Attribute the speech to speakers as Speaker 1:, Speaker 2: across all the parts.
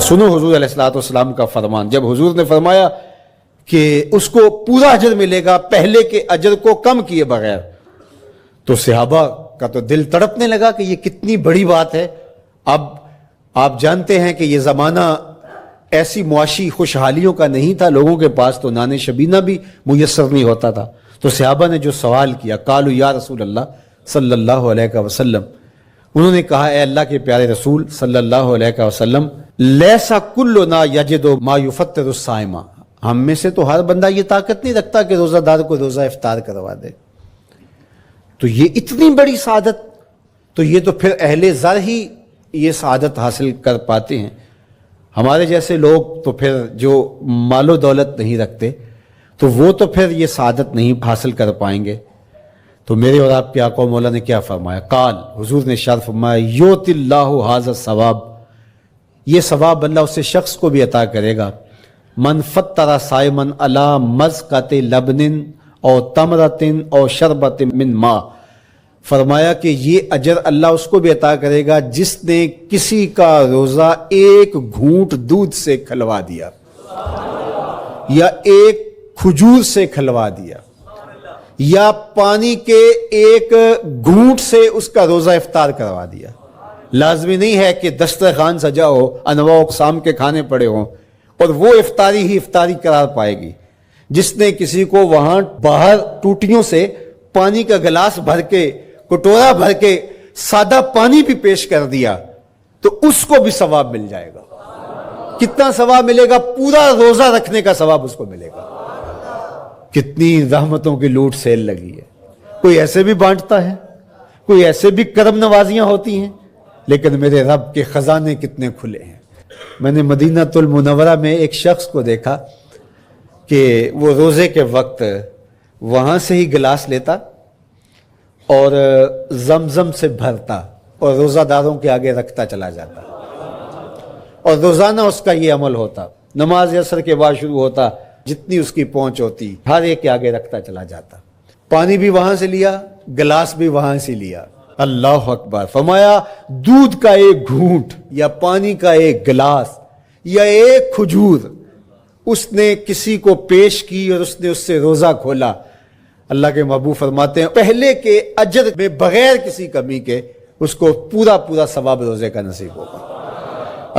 Speaker 1: سنو حضور علیہ الصلوۃ والسلام کا فرمان. جب حضور نے فرمایا کہ اس کو پورا اجر ملے گا پہلے کے اجر کو کم کیے بغیر، تو صحابہ کا تو دل تڑپنے لگا کہ یہ کتنی بڑی بات ہے. اب آپ جانتے ہیں کہ یہ زمانہ ایسی معاشی خوشحالیوں کا نہیں تھا، لوگوں کے پاس تو نان شبینہ بھی میسر نہیں ہوتا تھا. تو صحابہ نے جو سوال کیا، قالوا یا رسول اللہ صلی اللہ علیہ وسلم، انہوں نے کہا اے اللہ کے پیارے رسول صلی اللہ علیہ وسلم، لیسا کلنا یجد ما یفطر الصائم، ہم میں سے تو ہر بندہ یہ طاقت نہیں رکھتا کہ روزہ دار کو روزہ افطار کروا دے. تو یہ اتنی بڑی سعادت، تو یہ تو پھر اہل زر ہی یہ سعادت حاصل کر پاتے ہیں. ہمارے جیسے لوگ تو پھر جو مال و دولت نہیں رکھتے تو وہ تو پھر یہ سعادت نہیں حاصل کر پائیں گے. تو میرے اور آپ کے آقا و مولا نے کیا فرمایا؟ قال، حضور نے ارشاد فرمایا، یؤتی اللہ ھذا الثواب، یہ ثواب اللہ اس شخص کو بھی عطا کرے گا، من فطر صائما علی مزقۃ لبن او تمرۃ او شربۃ من ماء، فرمایا کہ یہ اجر اللہ اس کو بھی عطا کرے گا جس نے کسی کا روزہ ایک گھونٹ دودھ سے کھلوا دیا یا ایک کھجور سے کھلوا دیا یا پانی کے ایک گھونٹ سے اس کا روزہ افطار کروا دیا. لازمی نہیں ہے کہ دسترخوان سجا ہو، انواع اقسام کے کھانے پڑے ہوں اور وہ افطاری ہی افطاری قرار پائے گی. جس نے کسی کو وہاں باہر ٹوٹیوں سے پانی کا گلاس بھر کے، کٹورا بھر کے سادہ پانی بھی پیش کر دیا تو اس کو بھی ثواب مل جائے گا. کتنا ثواب ملے گا؟ پورا روزہ رکھنے کا ثواب اس کو ملے گا. کتنی رحمتوں کی لوٹ سیل لگی ہے. کوئی ایسے بھی بانٹتا ہے، کوئی ایسے بھی کرم نوازیاں ہوتی ہیں، لیکن میرے رب کے خزانے کتنے کھلے ہیں. میں نے مدینہ المنورہ میں ایک شخص کو دیکھا کہ وہ روزے کے وقت وہاں سے ہی گلاس لیتا اور زمزم سے بھرتا اور روزہ داروں کے آگے رکھتا چلا جاتا، اور روزانہ اس کا یہ عمل ہوتا. نماز عصر کے بعد شروع ہوتا، جتنی اس کی پہنچ ہوتی ہر ایک کے آگے رکھتا چلا جاتا. پانی بھی وہاں سے لیا، گلاس بھی وہاں سے لیا. اللہ اکبر. فرمایا دودھ کا ایک گھونٹ یا پانی کا ایک گلاس یا ایک کھجور اس نے کسی کو پیش کی اور اس نے اس سے روزہ کھولا. اللہ کے محبوب فرماتے ہیں پہلے کے اجر میں بغیر کسی کمی کے اس کو پورا پورا ثواب روزے کا نصیب ہوگا.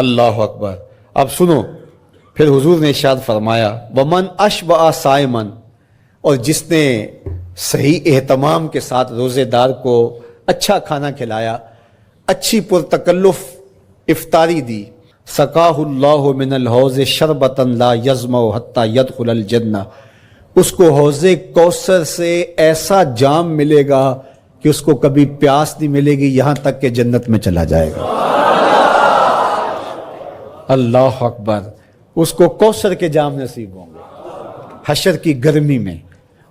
Speaker 1: اللہ اکبر. اب سنو، پھر حضور نے ارشاد فرمایا ومن اشبع صائما، اور جس نے صحیح اہتمام کے ساتھ روزے دار کو اچھا کھانا کھلایا، اچھی پرتکلف افطاری دی، سقاہ اللہ من الحوض شربتا لا یظمأ حتی یدخل الجنہ، اس کو حوض کوثر سے ایسا جام ملے گا کہ اس کو کبھی پیاس نہیں ملے گی یہاں تک کہ جنت میں چلا جائے گا. اللہ اکبر. اس کو کوثر کے جام نصیب ہوں گے حشر کی گرمی میں.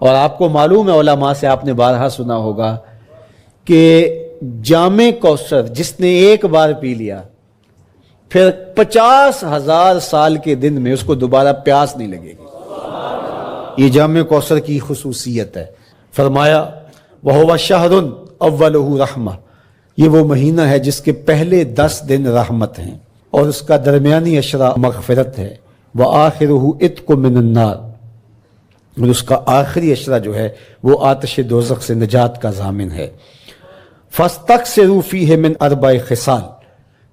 Speaker 1: اور آپ کو معلوم ہے، علماء سے آپ نے بارہا سنا ہوگا کہ جام کوثر جس نے ایک بار پی لیا پھر 50,000 سال کے دن میں اس کو دوبارہ پیاس نہیں لگے گی. یہ جام کوثر کی خصوصیت ہے. فرمایا وَهُوَ شَهْرٌ أَوَّلُهُ رَحْمَةٌ، یہ وہ مہینہ ہے جس کے پہلے 10 دن رحمت ہیں اور اس کا درمیانی عشرہ مغفرت ہے. وَآخِرُهُ عِتْقٌ مِّنَ النَّارِ، اور اس کا آخری عشرہ جو ہے وہ آتش دوزخ سے نجات کا ضامن ہے. فَاسْتَكْثِرُوا فِيهِ مِنْ 4 خِصَالٍ،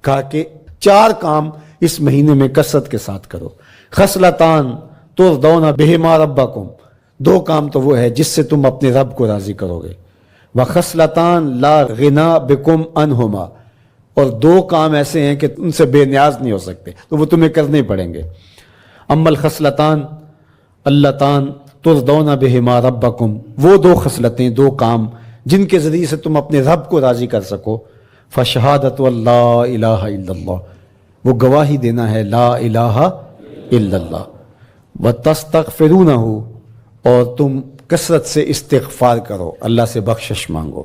Speaker 1: کہا کہ 4 کام اس مہینے میں کثرت کے ساتھ کرو. خصلتان ترضون بہما ربکم، 2 کام تو وہ ہے جس سے تم اپنے رب کو راضی کرو گے. وخصلتان لا غنا بکم عنہما، اور 2 کام ایسے ہیں کہ ان سے بے نیاز نہیں ہو سکتے تو وہ تمہیں کرنے پڑیں گے. اما الخصلتان اللتان ترضون بہما ربکم، وہ 2 خصلتیں، 2 کام جن کے ذریعے سے تم اپنے رب کو راضی کر سکو. فشہادت اللہ الہ الا اللہ، وہ گواہی دینا ہے لا الہ الا اللہ. وتستغفرونہ، اور تم کثرت سے استغفار کرو، اللہ سے بخشش مانگو.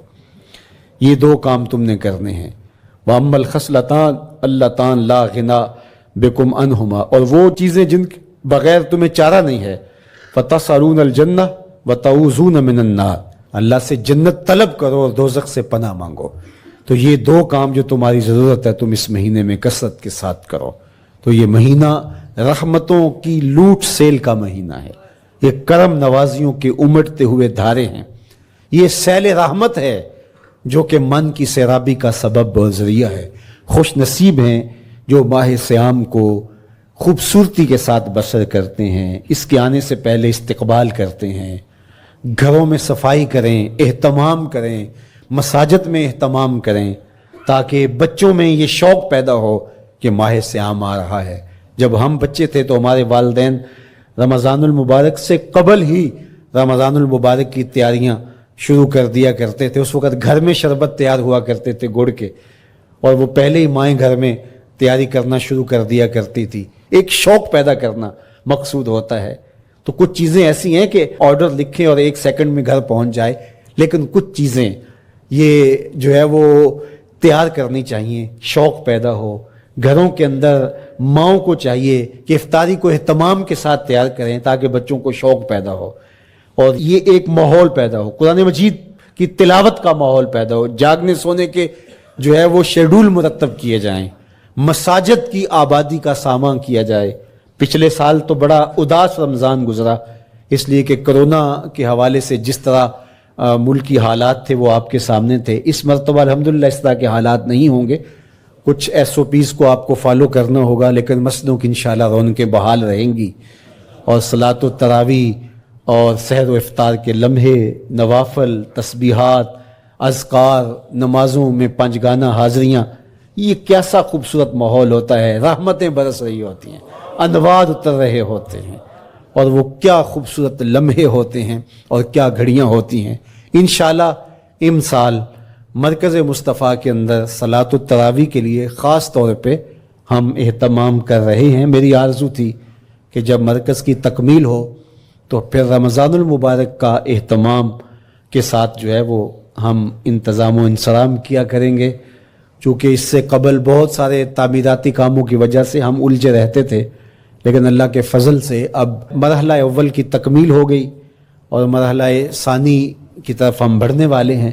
Speaker 1: یہ 2 کام تم نے کرنے ہیں. وَأَمَّا الْخَصْلَتَانِ اللَّتَانِ لَا غِنَىٰ بِكُمْ عَنْهُمَا، اور وہ چیزیں جن کے بغیر تمہیں چارہ نہیں ہے. فَتَسْأَلُونَ الْجَنَّةَ وَتَعُوذُونَ مِنَ النَّارِ، اللہ سے جنت طلب کرو اور دوزخ سے پناہ مانگو. تو یہ 2 کام جو تمہاری ضرورت ہے تم اس مہینے میں کثرت کے ساتھ کرو. تو یہ مہینہ رحمتوں کی لوٹ سیل کا مہینہ ہے، یہ کرم نوازیوں کے امٹتے ہوئے دھارے ہیں، یہ سیل رحمت ہے جو کہ من کی سیرابی کا سبب اور ذریعہ ہے۔ خوش نصیب ہیں جو ماہ صیام کو خوبصورتی کے ساتھ بسر کرتے ہیں، اس کے آنے سے پہلے استقبال کرتے ہیں، گھروں میں صفائی کریں، اہتمام کریں، مساجد میں اہتمام کریں، تاکہ بچوں میں یہ شوق پیدا ہو کہ ماہ صیام آ رہا ہے۔ جب ہم بچے تھے تو ہمارے والدین رمضان المبارک سے قبل ہی رمضان المبارک کی تیاریاں شروع کر دیا کرتے تھے۔ اس وقت گھر میں شربت تیار ہوا کرتے تھے گڑ کے، اور وہ پہلے ہی مائیں گھر میں تیاری کرنا شروع کر دیا کرتی تھی۔ ایک شوق پیدا کرنا مقصود ہوتا ہے۔ تو کچھ چیزیں ایسی ہیں کہ آرڈر لکھیں اور 1 سیکنڈ میں گھر پہنچ جائے، لیکن کچھ چیزیں یہ جو ہے وہ تیار کرنی چاہیے، شوق پیدا ہو گھروں کے اندر۔ ماؤں کو چاہیے کہ افطاری کو اہتمام کے ساتھ تیار کریں تاکہ بچوں کو شوق پیدا ہو، اور یہ ایک ماحول پیدا ہو، قرآن مجید کی تلاوت کا ماحول پیدا ہو، جاگنے سونے کے جو ہے وہ شیڈول مرتب کیے جائیں، مساجد کی آبادی کا سامان کیا جائے۔ پچھلے سال تو بڑا اداس رمضان گزرا، اس لیے کہ کرونا کے حوالے سے جس طرح ملکی حالات تھے وہ آپ کے سامنے تھے۔ اس مرتبہ الحمدللہ اس طرح کے حالات نہیں ہوں گے، کچھ SOPs کو آپ کو فالو کرنا ہوگا، لیکن مسجدوں کی انشاءاللہ رونقیں بحال رہیں گی، اور صلاۃ التراویح اور سحر و افطار کے لمحے، نوافل، تسبیحات، اذکار، نمازوں میں 5 گانہ حاضریاں، یہ کیسا خوبصورت ماحول ہوتا ہے، رحمتیں برس رہی ہوتی ہیں، انوار اتر رہے ہوتے ہیں، اور وہ کیا خوبصورت لمحے ہوتے ہیں اور کیا گھڑیاں ہوتی ہیں۔ انشاءاللہ امسال مرکز مصطفیٰ کے اندر صلاۃ التراویح کے لیے خاص طور پہ ہم اہتمام کر رہے ہیں۔ میری آرزو تھی کہ جب مرکز کی تکمیل ہو تو پھر رمضان المبارک کا اہتمام کے ساتھ جو ہے وہ ہم انتظام و انصرام کیا کریں گے، چونکہ اس سے قبل بہت سارے تعمیراتی کاموں کی وجہ سے ہم الجھے رہتے تھے، لیکن اللہ کے فضل سے اب مرحلہ اول کی تکمیل ہو گئی اور مرحلہ ثانی کی طرف ہم بڑھنے والے ہیں۔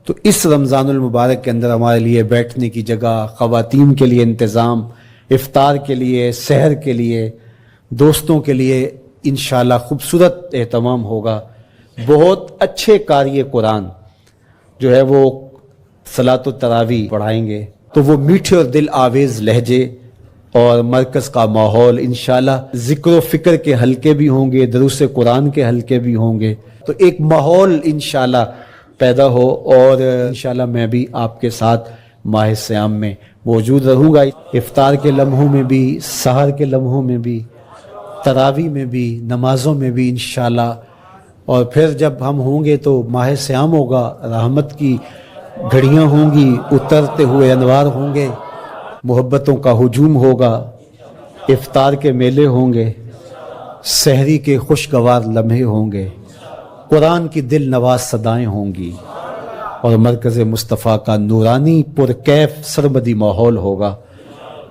Speaker 1: تو اس رمضان المبارک کے اندر ہمارے لیے بیٹھنے کی جگہ، خواتین کے لیے انتظام، افطار کے لیے، سحر کے لیے، دوستوں کے لیے انشاءاللہ خوبصورت اہتمام ہوگا۔ بہت اچھے قاری قرآن جو ہے وہ صلاۃ التراویح پڑھائیں گے، تو وہ میٹھے اور دل آویز لہجے اور مرکز کا ماحول، انشاءاللہ ذکر و فکر کے حلقے بھی ہوں گے، دروس قرآن کے حلقے بھی ہوں گے، تو ایک ماحول انشاءاللہ پیدا ہو، اور انشاءاللہ میں بھی آپ کے ساتھ ماہ صیام میں موجود رہوں گا، افطار کے لمحوں میں بھی، سحر کے لمحوں میں بھی، تراویح میں بھی، نمازوں میں بھی انشاءاللہ۔ اور پھر جب ہم ہوں گے تو ماہ صیام ہوگا، رحمت کی گھڑیاں ہوں گی، اترتے ہوئے انوار ہوں گے، محبتوں کا ہجوم ہوگا، افطار کے میلے ہوں گے، سحری کے خوشگوار لمحے ہوں گے، قرآن کی دل نواز صدائیں ہوں گی، اور مرکز مصطفیٰ کا نورانی پرکیف سرمدی ماحول ہوگا،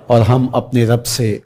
Speaker 1: اور ہم اپنے رب سے